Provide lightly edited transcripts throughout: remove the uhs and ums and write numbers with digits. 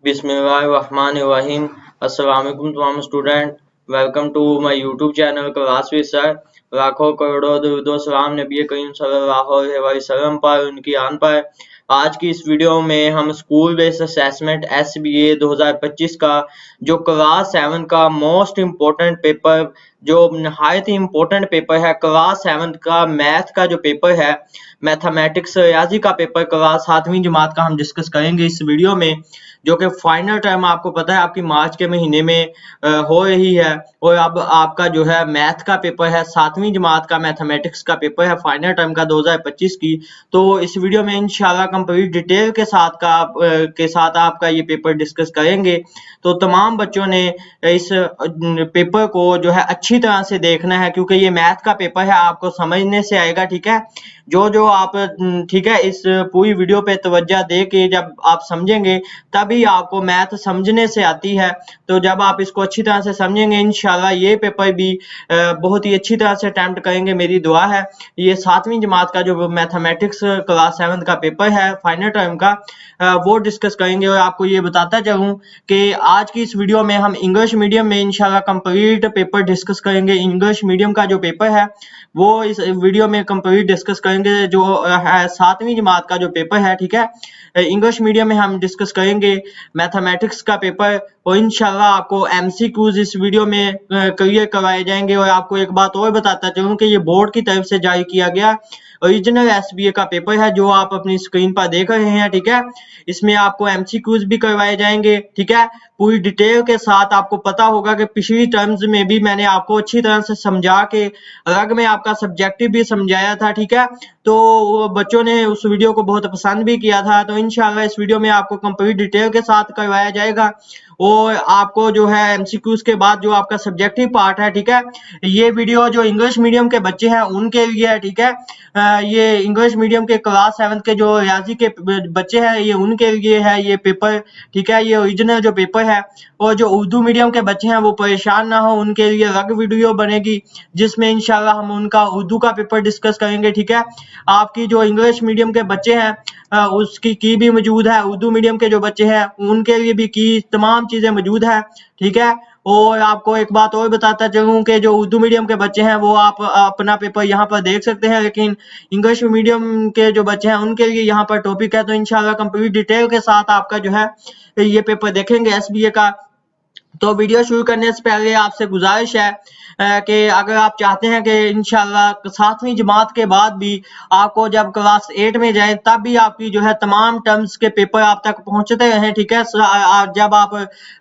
बिस्मिल्लाहिर्रहमानिर्रहीम। अस्सलाम वालेकुम तमाम student. Welcome to my YouTube channel class with sir. लाखों करोड़ों दुरूद व सलाम नबी करीम सल्लल्लाहु अलैहि वसल्लम पर, उनकी आन पर। आज की इस वीडियो में हम स्कूल बेस्ड असेसमेंट SBA 2025 का जो क्लास 7 का मोस्ट इम्पोर्टेंट पेपर, जो नहायत ही इम्पोर्टेंट पेपर है, क्लास 7 का मैथ का जो पेपर है, मैथमेटिक्स रियाजी का पेपर क्लास 7वीं जमात का हम डिस्कस करेंगे इस वीडियो में, जो कि फाइनल टर्म आपको पता है आपकी मार्च के महीने में हो रही है। और अब आपका जो है मैथ का पेपर है, 7वीं जमात का मैथमेटिक्स का पेपर है फाइनल टर्म का 2025 की। तो इस वीडियो में इंशाल्लाह कंप्लीट डिटेल के साथ आपका ये पेपर डिस्कस करेंगे। तो तमाम बच्चों ने इस पेपर को जो है अच्छी तरह से देखना है, क्योंकि ये मैथ का पेपर है, आपको समझने से आएगा। ठीक है, जो आप ठीक है इस पूरी वीडियो पे तवज्जो दे के जब आप समझेंगे तभी आपको मैथ समझने से आती है। तो जब आप इसको अच्छी तरह से समझेंगे इंशाल्लाह ये पेपर भी बहुत ही अच्छी तरह से अटेम्प्ट करेंगे, मेरी दुआ है। ये 7वीं जमात का जो मैथमेटिक्स क्लास 7 का पेपर है फाइनल टर्म का, वो डिस्कस करेंगे। और आपको ये बताता चलूं कि आज की इस वीडियो में हम इंग्लिश मीडियम में इंशाल्लाह कंप्लीट पेपर डिस्कस करेंगे। इंग्लिश मीडियम का जो पेपर है वो इस वीडियो में कंप्लीट डिस्कस करेंगे, जो है 7वीं जमात का जो पेपर है। ठीक है, इंग्लिश मीडियम में हम डिस्कस करेंगे मैथमेटिक्स का पेपर, और इंशाल्लाह आपको MCQs इस वीडियो में क्लियर करवाए जाएंगे। और आपको एक बात और बताता चलूं कि ये बोर्ड की तरफ से जारी किया गया ओरिजिनल SBA का पेपर है, जो आप अपनी स्क्रीन पर देख रहे हैं। ठीक है, इसमें आपको MCQs भी करवाए जाएंगे। ठीक है, पूरी डिटेल के साथ। आपको पता होगा कि पिछली टर्म्स में भी मैंने आपको अच्छी तरह से समझा के अलग में आपका सब्जेक्टिव भी समझाया था। ठीक है, तो बच्चों ने उस वीडियो को बहुत पसंद भी किया था। तो इंशाल्लाह इस वीडियो में आपको कंप्लीट डिटेल के साथ करवाया जाएगा। और आपको जो है MCQs के बाद जो आपका सब्जेक्टिव पार्ट है, ठीक है, ये वीडियो जो इंग्लिश मीडियम के बच्चे हैं उनके लिए है। ठीक है, ये इंग्लिश मीडियम के क्लास 7 के जो रियाजी के बच्चे हैं ये उनके लिए है ये पेपर। ठीक है, ये ओरिजिनल जो पेपर है। और जो उर्दू मीडियम के बच्चे हैं वो परेशान ना हो, उनके लिए अलग वीडियो बनेगी जिसमें इंशाल्लाह हम उनका उर्दू का पेपर डिस्कस करेंगे। ठीक है, आपकी जो इंग्लिश मीडियम के बच्चे हैं उसकी की भी मौजूद है, उर्दू मीडियम के जो बच्चे हैं उनके लिए भी की तमाम चीजें मौजूद है। ठीक है, और आपको एक बात और बताता चलूं कि जो उर्दू मीडियम के बच्चे हैं वो आप अपना पेपर यहाँ पर देख सकते हैं, लेकिन इंग्लिश मीडियम के जो बच्चे हैं उनके लिए यहाँ पर टॉपिक है। तो इंशाल्लाह कंप्लीट डिटेल के साथ आपका जो है ये पेपर देखेंगे SBA का। तो वीडियो शुरू करने से पहले आपसे गुजारिश है कि अगर आप चाहते हैं कि इंशाल्लाह 7वीं जमात के बाद भी आपको जब क्लास 8 में जाए तब भी आपकी जो है तमाम टर्म्स के पेपर आप तक पहुंचते रहें। ठीक है, जब आप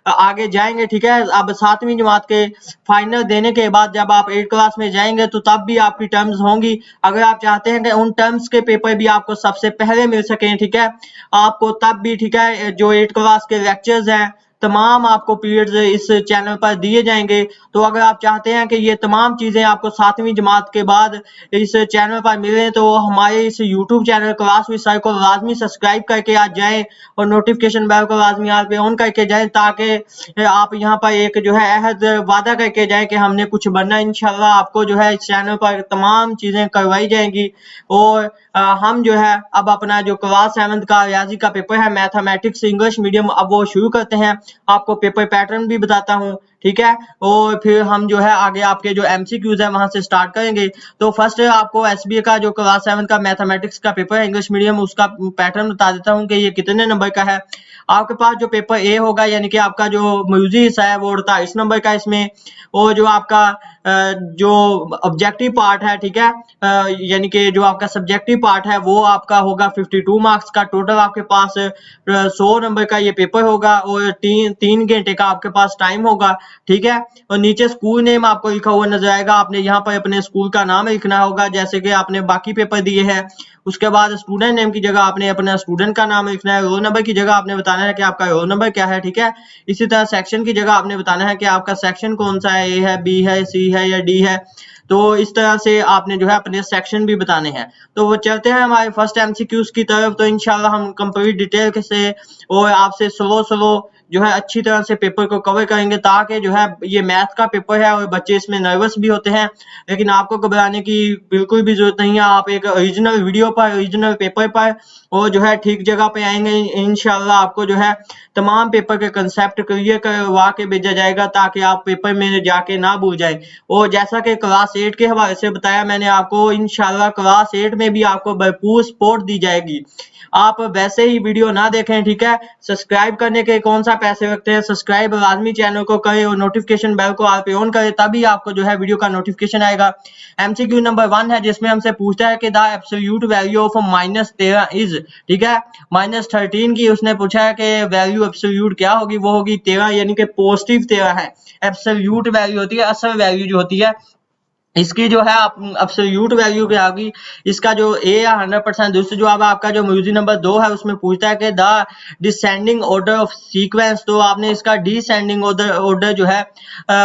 आगे जाएंगे, ठीक है, अब 7वीं जमात के फाइनल देने के बाद जब आप 8 क्लास में जाएंगे तो तब भी आपकी टर्म्स होंगी। अगर आप चाहते हैं कि उन टर्म्स के पेपर भी आपको सबसे पहले मिल सकें, ठीक है, आपको तब भी, ठीक है, जो 8 क्लास के लेक्चर्स हैं तमाम आपको पीरियड्स इस चैनल पर दिए जाएंगे। तो अगर आप चाहते हैं कि ये तमाम चीजें आपको 7वीं जमात के बाद इस चैनल पर मिलें तो हमारे इस YouTube channel class with sir को लाजमी सब्सक्राइब करके आज जाएं और नोटिफिकेशन बेल को लाजमी यहाँ पे ऑन करके जाएं, ताकि आप यहाँ पर एक जो है अहद वादा करके जाएं कि हमने कुछ बनना। इंशाल्लाह आपको जो है इस चैनल पर तमाम चीजें करवाई जाएंगी। और हम जो है अब अपना जो क्लास 7 का रियाजी का पेपर है मैथमेटिक्स इंग्लिश मीडियम, अब वो शुरू करते हैं। आपको पेपर पैटर्न भी बताता हूँ। ठीक है, और फिर हम जो है आगे आपके जो MCQs है वहां से स्टार्ट करेंगे। तो फर्स्ट आपको SBA का जो क्लास 7 का मैथमेटिक्स का पेपर है इंग्लिश मीडियम, उसका पैटर्न बता देता हूँ कि ये कितने नंबर का है। आपके पास जो पेपर A होगा, यानी कि आपका जो म्यूजिक हिस्सा है वो 48 नंबर का इसमें। और जो आपका जो ऑब्जेक्टिव पार्ट है, ठीक है, यानी कि जो आपका सब्जेक्टिव पार्ट है वो आपका होगा 52 मार्क्स का। टोटल आपके पास 100 नंबर का ये पेपर होगा और 3 घंटे का आपके पास टाइम होगा। ठीक है, और नीचे स्कूल नेम आपको लिखा हुआ नजर आएगा, आपने यहाँ पर अपने स्कूल का नाम लिखना होगा जैसे कि आपने बाकी पेपर दिए हैं। उसके बाद स्टूडेंट नेम की जगह आपने अपना स्टूडेंट का नाम लिखना है। रोल नंबर की जगह आपने बताना है कि आपका रोल नंबर क्या है। ठीक है, इसी तरह सेक्शन की जगह आपने बताना है कि आपका सेक्शन कौन सा है, A है, B है, C है या D है। तो इस तरह से आपने जो है अपने सेक्शन भी बताने हैं। तो वो चलते हैं हमारे फर्स्ट MCQs की तरफ। तो इंशाल्लाह हम कंप्लीट डिटेल से और आपसे स्लो जो है अच्छी तरह से पेपर को कवर करेंगे, ताकि जो है ये मैथ का पेपर है और बच्चे इसमें नर्वस भी होते हैं, लेकिन आपको घबराने की बिल्कुल भी जरूरत नहीं है। आप एक ओरिजिनल वीडियो पर, ओरिजिनल पेपर पर और जो है ठीक जगह पे आएंगे, इंशाल्लाह आपको जो है तमाम पेपर के कंसेप्ट क्लियर करवा के भेजा जाएगा, ताकि आप पेपर में जाके ना भूल जाए। और जैसा कि क्लास 8 के हवाले से बताया मैंने आपको, इंशाल्लाह क्लास 8 में भी आपको भरपूर सपोर्ट दी जाएगी। आप वैसे ही वीडियो ना देखें, ठीक है। सब्सक्राइब करने के कौन सा पैसे लगते हैं, सब्सक्राइब लाजमी चैनल को करें और नोटिफिकेशन बेल को आप पे ऑन करें, तभी आपको जो है वीडियो का नोटिफिकेशन आएगा। एमसीक्यू नंबर 1 है, जिसमें हमसे पूछता है कि the absolute value of -13 is, ठीक है। -13 की उसने पूछा है कि वैल्यू एब्सोल्यूट क्या होगी, वो होगी 13, यानी कि पॉजिटिव 13 है। एब्सोल्यूट वैल्यू होती है असल वैल्यू जो होती है, इसकी जो है एब्सोल्यूट वैल्यू क्या होगी। इसका जो ए या 100%। दूसरा जवाब है आपका जो म्यूजिक नंबर 2 है, उसमें पूछता है कि the descending order of sequence, तो आपने इसका डिसेंडिंग ऑर्डर जो है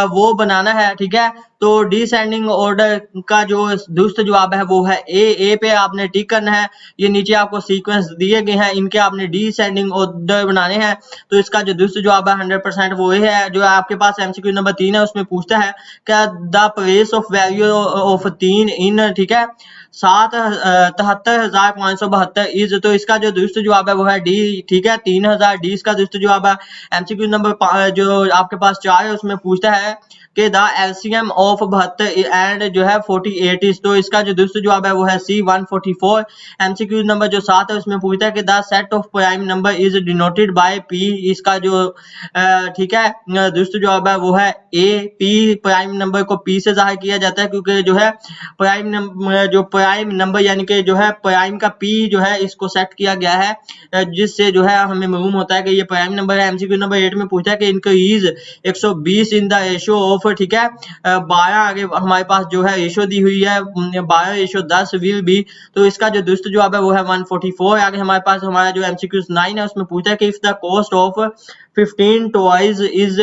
वो बनाना है, ठीक है। तो डिसेंडिंग ऑर्डर का जो दूसरा जवाब है वो है ए पे आपने टिक करना है। ये नीचे आपको सीक्वेंस दिए गए हैं, इनके आपने डिसेंडिंग ऑर्डर बनाने हैं। तो इसका जो दूसरा जवाब है 100% वो है। जो आपके पास एमसीक्यू नंबर 3 है, उसमें पूछता है क्या the place of value of 3 इन, ठीक है, 73,572 इज, तो इसका जो दूसरा जवाब है वो है डी, ठीक है। 3000 डी इसका दूसरा जवाब है। एमसीक्यू नंबर जो आपके पास 4 है, उसमें पूछता है कि द एलसीएम ऑफ 72 एंड जो है 48 इज, तो इसका जो दूसरा जवाब है वो है सी 144। एमसीक्यू नंबर जो 7 है, उसमें पूछता है कि the set of prime number is denoted by P, इसका जो ठीक है दूसरा जवाब है वो है ए पी। प्राइम नंबर को पी से जाहिर किया जाता है, क्योंकि जो है प्राइम नंबर यानी कि जो है प्राइम का पी जो है इसको सेट किया गया है, जिससे जो है हमें मालूम होता है कि ये प्राइम नंबर है। एमसीक्यू नंबर 8 में पूछा है कि increase 120 in the ratio of, ठीक है, 12 आगे हमारे पास जो है रेशियो दी हुई है 12:10 विल बी, तो इसका जो दूसरा जवाब है वो है 144। आगे हमारे पास हमारा जो एमसीक्यू 9 है, उसमें पूछा है कि if the cost of 15 toys is,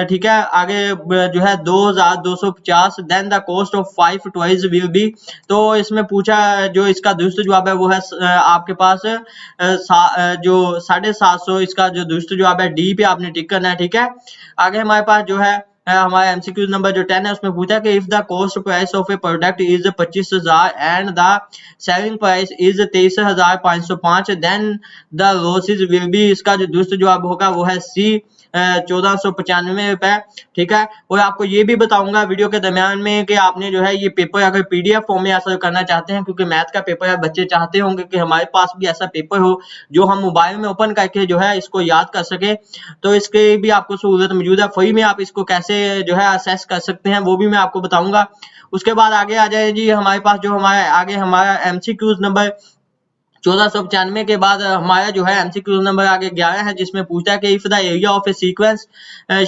ठीक है, आगे जो है 2250, then the cost of 5 toys will be, तो इसमें पूछा जो इसका दूसरा जवाब है वो है आपके पास जो 750, इसका जो दूसरा जवाब है डी पे आपने टिक करना है, ठीक है। आगे हमारे पास जो है हमारा एमसीक्यू नंबर जो 10 है, उसमें पूछा कि if the cost price of a product is 25,000 and the selling price is 23,505, then the losses will be, इसका जो दूसरा जवाब होगा वो है सी 1495 रुपए, ठीक है। और आपको ये भी बताऊंगा वीडियो के दरमियान में कि आपने जो है ये पेपर अगर पीडीएफ फॉर्म में हासिल करना चाहते हैं, क्योंकि मैथ का पेपर है, बच्चे चाहते होंगे कि हमारे पास भी ऐसा पेपर हो जो हम मोबाइल में ओपन करके जो है इसको याद कर सके, तो इसके भी आपको सहूलत मौजूद है। फ्री में आप इसको कैसे जो है असेस कर सकते हैं वो भी मैं आपको बताऊंगा। उसके बाद आगे आ जाए जी हमारे पास जो हमारा एमसीक्यूज नंबर 1495 के बाद हमारा जो है एमसीक्यू नंबर आगे 11 है, जिसमें पूछता है कि if the area of a sequence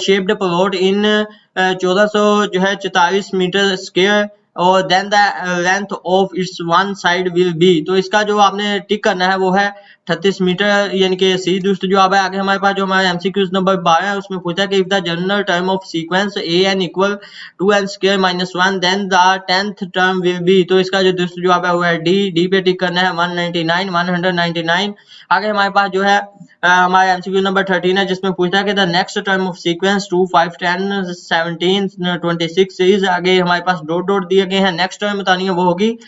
shaped plot in 1400 जो है 44 मीटर स्क्वायर और then the length of its one side will be, तो इसका जो आपने टिक करना है वो है 38 मीटर, यानी कि सी दूसरा जवाब है। आगे हमारे पास जो हमारा एमसीक्यू नंबर 12 है, उसमें पूछा है कि if the general term of sequence a n equal 2n square minus 1 then the 10th term will be, तो इसका जो दूसरा जवाब है वो है डी पे टिक करना है 199। आगे हमारे पास जो है हमारा एमसीक्यू नंबर 13 है, जिसमें पूछता है कि the next term of sequence 2 5 10 17 26 is, आगे हमारे पास डॉट डॉट दिए गए हैं। नेक्स्ट टर्म बतानी है वो होगी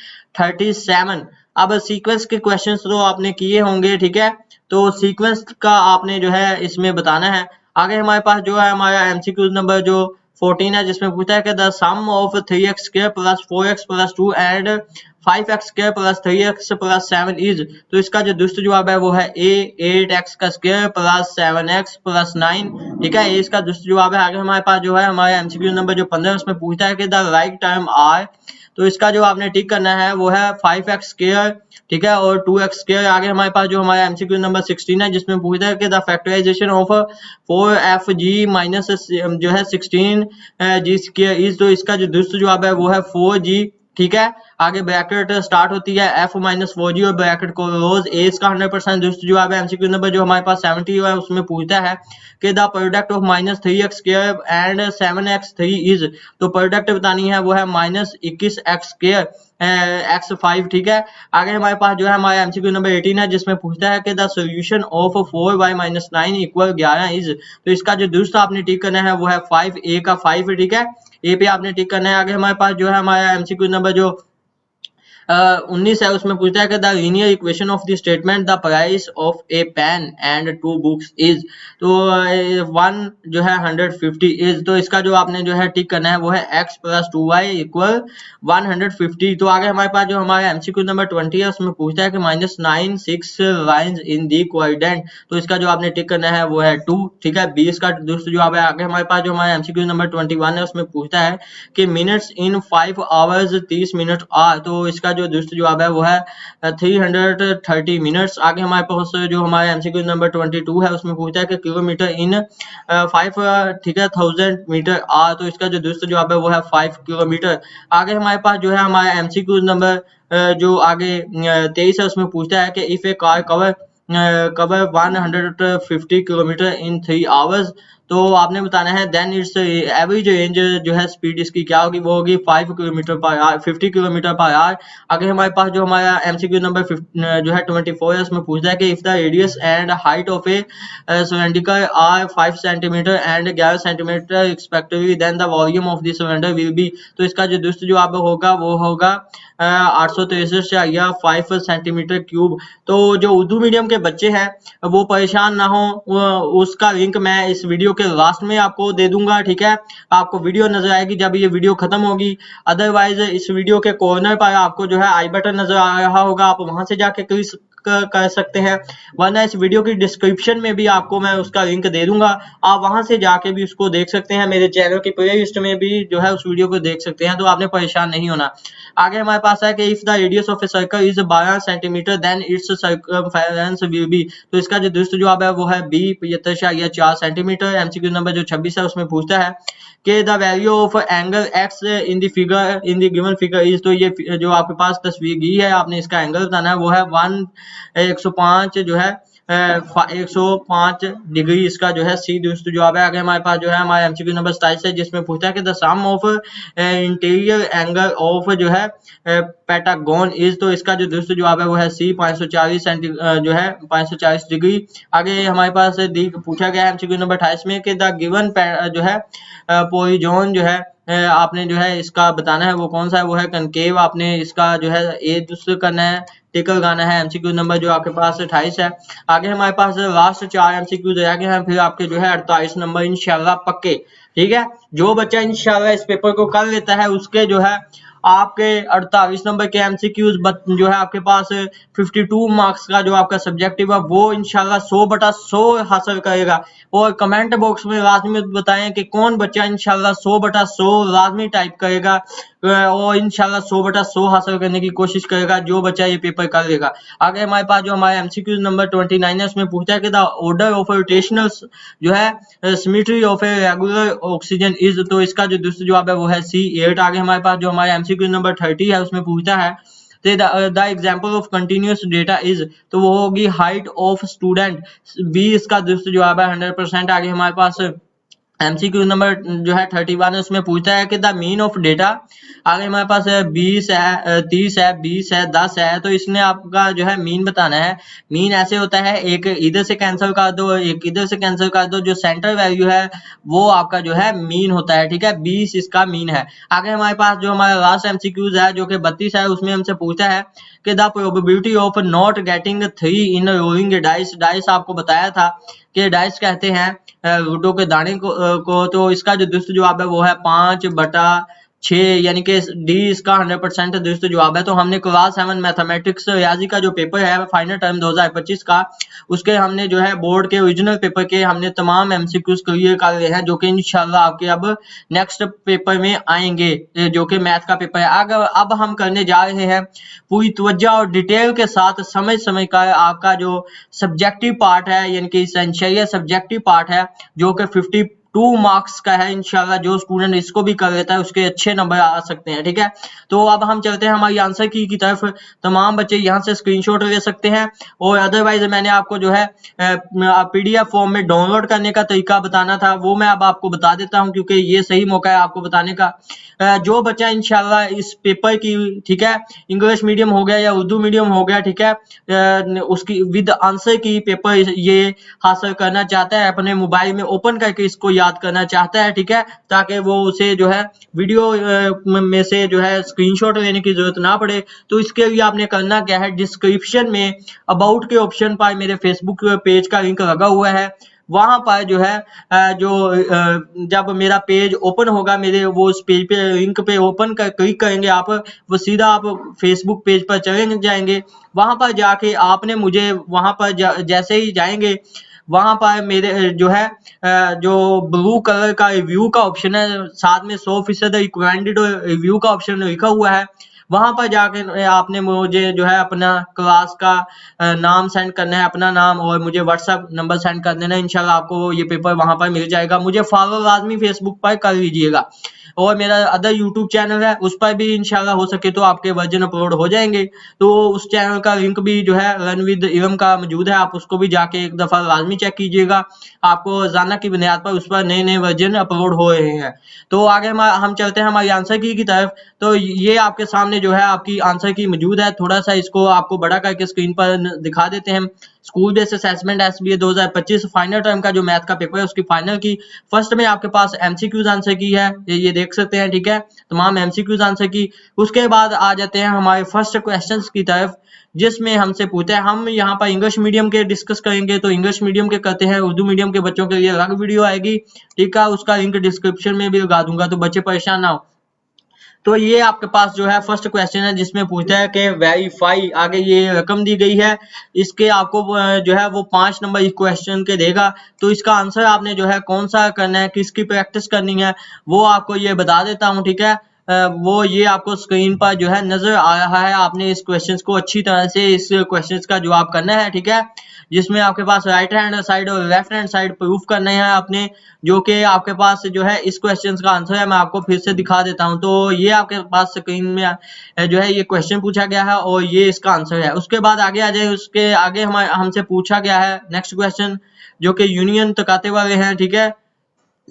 37। अब सीक्वेंस के क्वेश्चंस तो आपने किए होंगे, ठीक है, तो सीक्वेंस का आपने जो है इसमें बताना है। आगे हमारे पास जो है हमारा एमसीक्यू नंबर जो 14 है, जिसमें पूछा है कि the sum of 3x square plus 4x plus 2 and 5x square plus 3x plus 7 is, तो इसका जो दूसरा जवाब है वो है ए 8x का स्क्वायर प्लस 7x प्लस 9, ठीक है, इसका दूसरा जवाब है। आगे हमारे पास जो है हमारा एमसीक्यू नंबर जो 15 है, उसमें पूछता है कि द राइट टर्म आर, तो इसका जो आपने टिक करना है वो है 5x स्क्वायर, ठीक है, और 2x स्क्वायर। आगे हमारे पास जो हमारा एमसीक्यू नंबर 16 है, जिसमें पूछता है कि the factorization of 4fg minus जो है 16g स्क्वायर इज, तो इसका जो दूसरा जवाब है वो है 4g ठीक है। आगे ब्रैकेट स्टार्ट होती है f माइनस 4g और ब्रैकेट क्लोज। ए इसका 100% दोस्तों जवाब है। एमसीक्यू नंबर जो हमारे पास 70 है उसमें पूछता है कि the product of minus 3x square and 7x3 is, तो प्रोडक्ट बतानी है वो है माइनस 21x स्क्वायर x5, ठीक है। आगे हमारे पास जो है हमारा एमसीक्यू नंबर 18 है जिसमें पूछता है कि the solution of 4y minus 9 equal 11 is, तो इसका जो दुरुस्त आपने टिक करना है वो है 5, ए का 5 है, ठीक है। ए पे आपने टिक करना है। आगे हमारे पास जो है हमारा एमसीक्यू नंबर जो 19 है उसमें पूछता है कि the linear equation of the statement the price of a pen and 2 books is, तो 1 जो है 150 इज, तो इसका जो आपने जो है टिक करना है वो है x प्लस 2y इक्वल 150। तो आगे हमारे पास जो हमारा एमसीक्यू नंबर 20 है उसमें पूछता है कि minus 9 6 lines in the quadrant, तो इसका जो आपने टिक करना है वो है 2, ठीक है। 20 का दोस्तों जवाब है। आगे हमारे पास जो हमारा एमसीक्यू नंबर 21 है उसमें पूछता है कि minutes in 5 hours 30 minute are, तो इसका जो दूसरा जवाब है वो है 330 मिनट्स। आगे हमारे पास जो हमारे एमसीक्यू नंबर 22 है उसमें पूछता है कि किलोमीटर इन 5, ठीक है, 1000 मीटर आर, तो इसका जो दूसरा जवाब है वो है 5 किलोमीटर। आगे हमारे पास जो है हमारा एमसीक्यू नंबर जो आगे 23 है उसमें पूछता है कि if A car cover 150 kilometre in 3 hours, तो आपने बताना है देन इट्स एवरेज रेंज जो है स्पीड इसकी क्या होगी, वो होगी 5 kilometre per our, 50 kilometre per our. आगे हमारे पास जो हमारा एमसीक्यू नंबर जो है 24 है उसमें पूछता है कि if the radius and height of a cylinder are 5 centimetre and 11 centimetre respectively then the volume of the cylinder will be, तो इसका जो दूसरा जवाब होगा वो होगा 863 या 5 सेंटीमीटर क्यूब। तो जो उर्दू मीडियम के बच्चे हैं वो परेशान ना हो, उसका लिंक मैं इस वीडियो के लास्ट में आपको दे दूंगा, ठीक है। आपको वीडियो नजर आएगी जब ये वीडियो खत्म होगी, अदरवाइज इस वीडियो के कॉर्नर पर आपको जो है आई बटन नजर आ रहा होगा, आप वहां से जाके क्लिक कर सकते हैं, वरना इस वीडियो की डिस्क्रिप्शन में भी आपको मैं उसका लिंक दे दूंगा, आप वहां से जाके भी उसको देख सकते हैं। मेरे चैनल की प्लेलिस्ट में भी जो है उस वीडियो को देख सकते हैं, तो आपने परेशान नहीं होना। आगे हमारे पास है कि if the radius of a circle is 12 centimetre then its circumference will be, तो इसका जो दूसरा जवाब है वो है बी 75 या 4 सेंटीमीटर। एमसीक्यू नंबर जो 26 है उसमें पूछता है कि the value of angle x in the figure in the given figure is, तो ये जो आपके पास तस्वीर दी है आपने इसका एंगल बताना है वो है 105 जो है 105 डिग्री, इसका जो है सी दोस्तों जवाब है। आगे हमारे पास जो है हमारा एमसीक्यू नंबर 27 है जिसमें पूछता है कि the sum of interior angle of जो है पेंटागन इज, तो इसका जो दोस्तों जवाब है वो है सी 540 जो है 540 डिग्री। आगे हमारे पास पूछा गया है एमसीक्यू नंबर 28 में कि द गिवन जो है पॉलीगॉन जो है आपने जो है इसका बताना है वो कौन सा है, वो है कनकेव। आपने इसका जो है ए दूसरा करना है, टिक लगाना है। एमसीक्यू नंबर जो आपके पास 28 है। आगे हमारे पास लास्ट 4 एमसीक्यू रह गए हैं, फिर आपके जो है 48 नंबर इंशाल्लाह पक्के, ठीक है। जो बच्चा इंशाल्लाह इस पेपर को कर लेता है उसके जो है आपके 48 नंबर के एमसीक्यूज जो है आपके पास 52 मार्क्स का जो आपका सब्जेक्टिव है वो इंशाल्लाह 100/100 हासिल करेगा। और कमेंट बॉक्स में लाजमी बताएं कि कौन बच्चा इंशाल्लाह 100/100 लाजमी टाइप करेगा और इंशाल्लाह 100/100 हासिल करने की कोशिश करेगा जो बच्चा ये पेपर कर लेगा। आगे हमारे पास जो हमारे एमसीक्यू नंबर 29 है उसमें पूछता है कि द ऑर्डर ऑफ रोटेशनल जो है symmetry of a regular oxygen is, तो इसका जो दूसरा जवाब है वो है C8। आगे हमारे पास जो हमारे एमसीक्यू नंबर 30 है उसमें पूछता है the example of continuous data is, तो वो होगी हाइट ऑफ स्टूडेंट, बी इसका दूसरा जवाब है 100%। आगे हमारे पास एमसीक्यू नंबर जो है 31 है उसमें पूछता है कि द मीन ऑफ डेटा, आगे हमारे पास 20 है 30 है 20 है 10 है, तो इसने आपका जो है मीन बताना है। मीन ऐसे होता है एक इधर से कैंसिल कर दो एक इधर से कैंसिल कर दो, जो सेंटर वैल्यू है वो आपका जो है मीन होता है, ठीक है। 20 इसका मीन है। आगे हमारे पास जो हमारा लास्ट एमसीक्यूज है जो कि 32 है उसमें हमसे पूछता है कि the probability of not getting 3 in rolling dice, dice आपको बताया था कि डाइस कहते हैं लूडो के दाने को, तो इसका जो दूसरा जवाब है वो है 5/6, यानी कि डी इसका 100% दोस्तों जवाब है। तो हमने क्लास 7 मैथमेटिक्स रियाजी का जो पेपर है फाइनल टर्म 2025 का, उसके हमने जो है बोर्ड के ओरिजिनल पेपर के हमने तमाम एमसीक्यूज क्लियर कर लिए हैं जो कि इंशाल्लाह आपके अब नेक्स्ट पेपर में आएंगे जो कि मैथ का पेपर है। अब हम करने जा रहे हैं पूरी तवज्जो और डिटेल के साथ समझ का आपका जो सब्जेक्टिव पार्ट है, यानी कि एसेंशियल सब्जेक्टिव पार्ट है जो कि 52 2 मार्क्स का है इंशाल्लाह। जो स्टूडेंट इसको भी कर लेता है उसके अच्छे नंबर आ सकते हैं, ठीक है। तो अब हम चलते हैं हमारी आंसर की तरफ। तमाम बच्चे यहाँ से स्क्रीनशॉट ले सकते हैं, और अदरवाइज मैंने आपको जो है PDF फॉर्म में डाउनलोड करने का तरीका बताना था, वो मैं अब आपको बता देता हूँ, क्योंकि ये सही मौका है आपको बताने का। जो बच्चा इंशाल्लाह इस पेपर की, ठीक है, इंग्लिश मीडियम हो गया या उर्दू मीडियम हो गया, ठीक है, उसकी विद आंसर की पेपर ये हासिल करना चाहता है, अपने मोबाइल में ओपन करके इसको याद करना चाहता है, ठीक है, ताकि वो उसे जो है वीडियो में से जो है स्क्रीनशॉट लेने की जरूरत ना पड़े। तो इसके लिए आपने करना क्या है, डिस्क्रिप्शन में अबाउट के ऑप्शन पर मेरे फेसबुक पेज का लिंक लगा हुआ है, वहां पर जो है जब मेरा पेज ओपन होगा, मेरे वो उस पेज पे लिंक पे ओपन कर क्लिक करेंगे आप, वो सीधा आप फेसबुक पेज पर चले जाएंगे। वहां पर जाके आपने मुझे वहां पर जैसे ही जाएंगे, वहां पर मेरे जो है जो ब्लू कलर का रिव्यू का ऑप्शन है, साथ में 100% रिकमेंडेड रिव्यू का ऑप्शन लिखा हुआ है, वहां पर जाके आपने मुझे जो है अपना क्लास का नाम सेंड करना है, अपना नाम, और मुझे व्हाट्सएप नंबर सेंड कर देना। इंशाल्लाह आपको ये पेपर वहां पर मिल जाएगा। मुझे फॉलो लाजमी फेसबुक पर कर लीजिएगा, और मेरा अदर यूट्यूब चैनल है उस पर भी इंशाल्लाह हो सके तो आपके वर्जन अपलोड हो जाएंगे। तो उस चैनल का लिंक भी जो है लर्न विद इल्म का मौजूद है, आप उसको भी जाके एक दफा लाजमी चेक कीजिएगा। आपको रोजाना की बुनियाद पर उस पर नए नए वर्जन अपलोड हो रहे हैं। तो आगे हम चलते हैं हमारी आंसर की तरफ। तो ये आपके सामने जो है आपकी आंसर की मौजूद है, थोड़ा सा इसको आपको बड़ा करके स्क्रीन पर दिखा देते हैं। School based assessment SBA 2025 final term का जो मैथ का पेपर है उसकी फाइनल की फर्स्ट में आपके पास MCQs आंसर की है, ये देख सकते हैं, ठीक है, तमाम MCQs आंसर की। उसके बाद आ जाते हैं हमारे फर्स्ट क्वेश्चंस की तरफ, जिसमें हमसे पूछते हैं, हम यहाँ पर इंग्लिश मीडियम के डिस्कस करेंगे, तो इंग्लिश मीडियम के करते हैं, उर्दू मीडियम के बच्चों के लिए अलग वीडियो आएगी, ठीक है, उसका लिंक डिस्क्रिप्शन में भी लगा दूंगा, तो बच्चे परेशान ना हो। तो ये आपके पास जो है फर्स्ट क्वेश्चन है, जिसमें पूछता है कि वेरीफाई, आगे ये रकम दी गई है, इसके आपको जो है वो 5 नंबर इस क्वेश्चन के देगा। तो इसका आंसर आपने जो है कौन सा करना है, किसकी प्रैक्टिस करनी है, वो आपको ये बता देता हूँ, ठीक है। वो ये आपको स्क्रीन पर जो है नजर आ रहा है। आपने इस क्वेश्चन को अच्छी तरह से इस क्वेश्चन का जवाब करना है, ठीक है, जिसमें आपके पास राइट हैंड साइड और लेफ्ट हैंड साइड प्रूफ करने हैं आपने, जो कि आपके पास जो है इस क्वेश्चन का आंसर है। मैं आपको फिर से दिखा देता हूं। तो ये आपके पास स्क्रीन में जो है ये क्वेश्चन पूछा गया है और ये इसका आंसर है। उसके बाद आगे आ जाए, उसके आगे हमसे पूछा गया है नेक्स्ट क्वेश्चन, जो कि यूनियन तकाते वाले हैं, ठीक है,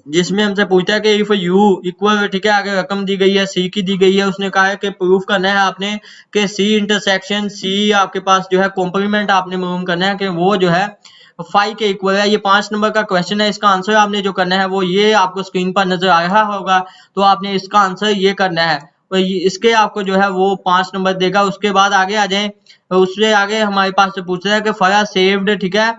जिसमें हमसे पूछता है कि इफ यू इक्वल, ठीक है, आगे रकम दी गई है, सी की दी गई है, उसने कहा है कि प्रूफ करना है आपने कि सी इंटरसेक्शन सी आपके पास जो है कॉम्प्लीमेंट आपने मालूम करना है कि वो जो है 5 के इक्वल है। ये 5 नंबर का क्वेश्चन है। इसका आंसर आपने जो करना है वो ये आपको स्क्रीन पर नजर आ रहा होगा, तो आपने इसका आंसर ये करना है, तो इसके आपको जो है वो 5 नंबर देगा। उसके बाद आगे आ जाए, उससे आगे हमारे पास से पूछता है कि फरा सेव्ड, ठीक है,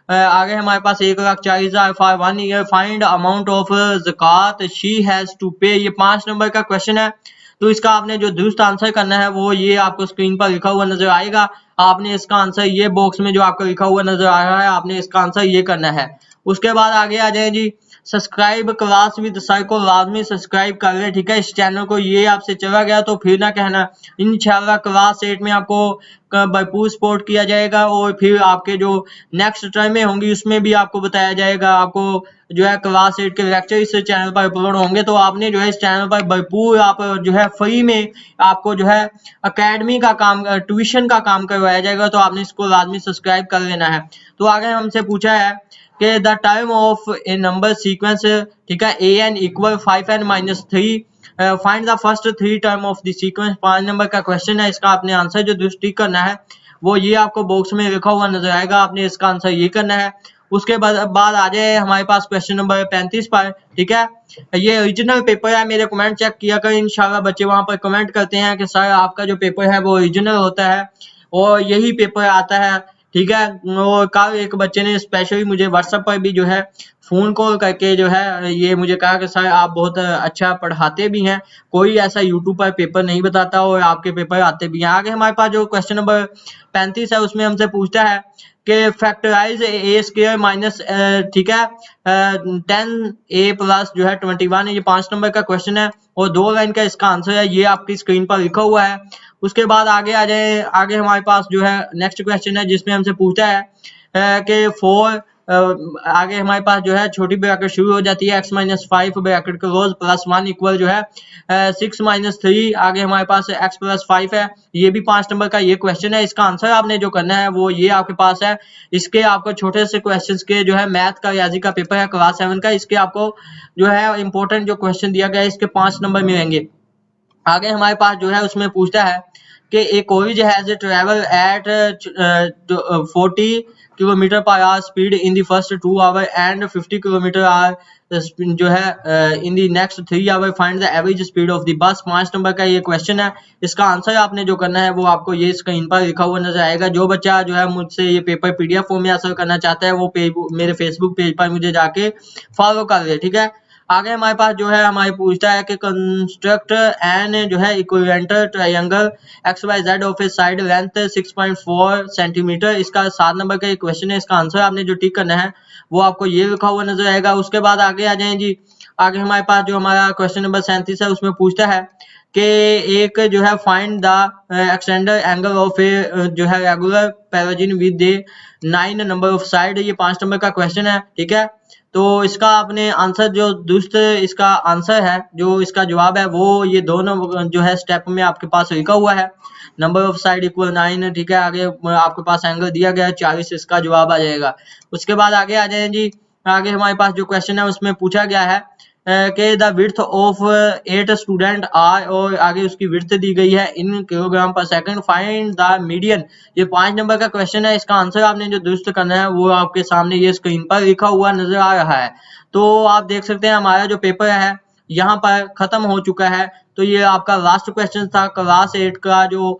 आगे हमारे पास 1,40,000 for 1 year, find amount of ज़कात शी हैज टू पे। ये 5 नंबर का क्वेश्चन है। तो इसका आपने जो दुरुस्त आंसर करना है वो ये आपको स्क्रीन पर लिखा हुआ नजर आएगा। आपने इसका आंसर ये बॉक्स में जो आपको लिखा हुआ नजर आ रहा है, आपने इसका आंसर ये करना है। उसके बाद आगे आ जाए जी, सब्सक्राइब क्लास विद सर को लाजमी सब्सक्राइब कर ले, ठीक है, इस चैनल को। ये आपसे चला गया तो फिर ना कहना। इंशाल्लाह क्लास 8 में आपको भरपूर सपोर्ट किया जाएगा, और फिर आपके जो नेक्स्ट टर्म में होंगी उसमें भी आपको बताया जाएगा। आपको जो है क्लास 8 के लेक्चर इस चैनल पर अपलोड होंगे, तो आपने जो है इस चैनल पर भरपूर आप जो है फ्री में आपको जो है अकेडमी का काम, ट्यूशन का काम करवाया जाएगा, तो आपने इसको लाजमी सब्सक्राइब कर लेना है। तो आगे हमसे पूछा है कि the term of A number sequence, ठीक है, an equal 5n-3, find the first 3 term of the sequence. 5 number का क्वेश्चन है। इसका आपने आंसर जो दुरुस्त करना है वो ये आपको बॉक्स में लिखा हुआ नजर आएगा, आपने इसका आंसर ये करना है। उसके बाद आ जाए हमारे पास क्वेश्चन नंबर 35 पर, ठीक है, ये ओरिजिनल पेपर है। मेरे कमेंट चेक किया करें, इंशाल्लाह बच्चे वहां पर कमेंट करते हैं कि सर आपका जो पेपर है वो ओरिजिनल होता है और यही पेपर आता है, ठीक है। और कल एक बच्चे ने स्पेशली मुझे व्हाट्सएप पर भी जो है फोन कॉल करके जो है ये मुझे कहा कि सर आप बहुत अच्छा पढ़ाते भी हैं, कोई ऐसा यूट्यूब पर पेपर नहीं बताता और आपके पेपर आते भी हैं। आगे हमारे पास जो क्वेश्चन नंबर 35 है उसमें हमसे पूछता है कि फैक्टराइज ए स्क्वायर माइनस, ठीक है, 10a प्लस जो है 21 है। ये 5 नंबर का क्वेश्चन है और 2 लाइन का इसका आंसर है, ये आपकी स्क्रीन पर लिखा हुआ है। उसके बाद आगे आ जाए, आगे हमारे पास जो है नेक्स्ट क्वेश्चन है जिसमें हमसे पूछता है कि 4 आगे हमारे पास जो है छोटी ब्रैकेट शुरू हो जाती है, x-5 ब्रैकेट क्लोज +1 इक्वल जो है 6-3। आगे हमारे पास x+5 है। ये भी 5 नंबर का ये क्वेश्चन है। इसका आंसर आपने जो करना है वो ये आपके पास है। इसके आपको छोटे से क्वेश्चंस के जो है मैथ का रियाजी का पेपर है क्लास 7 का, इसके आपको जो है इंपॉर्टेंट जो क्वेश्चन दिया गया है इसके 5 नंबर मिलेंगे। आगे हमारे पास जो है उसमें पूछता है कि a coach has travel at 40 kilometre per hour speed in the first 2 hour and 50 kilometre hour जो है in the next 3 hour, find the average speed of the bus. 5 number का ये क्वेश्चन है। इसका आंसर आपने जो करना है वो आपको ये स्क्रीन पर लिखा हुआ नजर आएगा। जो बच्चा जो है मुझसे ये पेपर पीडीएफ फॉर्म में आंसर करना चाहता है वो मेरे फेसबुक पेज पर मुझे जाके फॉलो कर ले, ठीक है। आगे हमारे पास जो है हमारे पूछता है कि कंस्ट्रक्ट एन जो है equilateral triangle XYZ of A side length 6.4 centimetre. इसका 7 नंबर का एक क्वेश्चन है। इसका आंसर आपने जो टिक करना है वो आपको ये लिखा हुआ नजर आएगा। उसके बाद आगे आ जाएं जी। आगे हमारे पास जो हमारा क्वेश्चन नंबर 37 है उसमें पूछता है कि एक जो है find the exterior angle of a जो है regular polygon with 9 number of side. ये 5 नंबर का क्वेश्चन है, ठीक है। तो इसका आपने आंसर जो दूसरे इसका आंसर है जो इसका जवाब है वो ये दोनों जो है स्टेप में आपके पास लिखा हुआ है। नंबर ऑफ साइड इक्वल 9, ठीक है। आगे आपके पास एंगल दिया गया है 40, इसका जवाब आ जाएगा। उसके बाद आगे आ जाए जी। आगे हमारे पास जो क्वेश्चन है उसमें पूछा गया है कि the width of 8 student are, और आगे उसकी विड्थ दी गई है in kilogram per second, find the median. ये 5 नंबर का क्वेश्चन है। इसका आंसर आपने जो दुरुस्त करना है वो आपके सामने ये स्क्रीन पर लिखा हुआ नजर आ रहा है। तो आप देख सकते हैं हमारा जो पेपर है यहाँ पर खत्म हो चुका है। तो ये आपका लास्ट क्वेश्चन था क्लास 8 का जो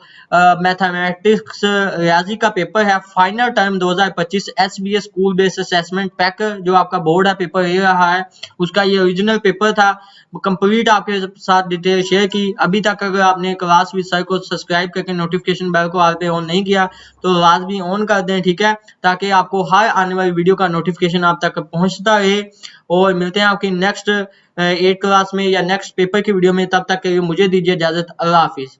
मैथमेटिक्स रियाजी का पेपर है final term 2025 SBS school based assessment pack जो आपका बोर्ड है पेपर ये रहा है। उसका ये ओरिजिनल पेपर था। कंप्लीट आपके साथ डिटेल शेयर की। अभी तक अगर आपने क्लास विद सर को सब्सक्राइब करके नोटिफिकेशन बेल को आगे ऑन नहीं किया तो लाजमी ऑन कर दें, ठीक है, ताकि आपको हर आने वाली वीडियो का नोटिफिकेशन आप तक पहुंचता रहे। और मिलते हैं आपकी नेक्स्ट 8 क्लास में या नेक्स्ट पेपर की वीडियो में। तब तक के लिए मुझे दीजिए इजाजत। अल्लाह हाफिज।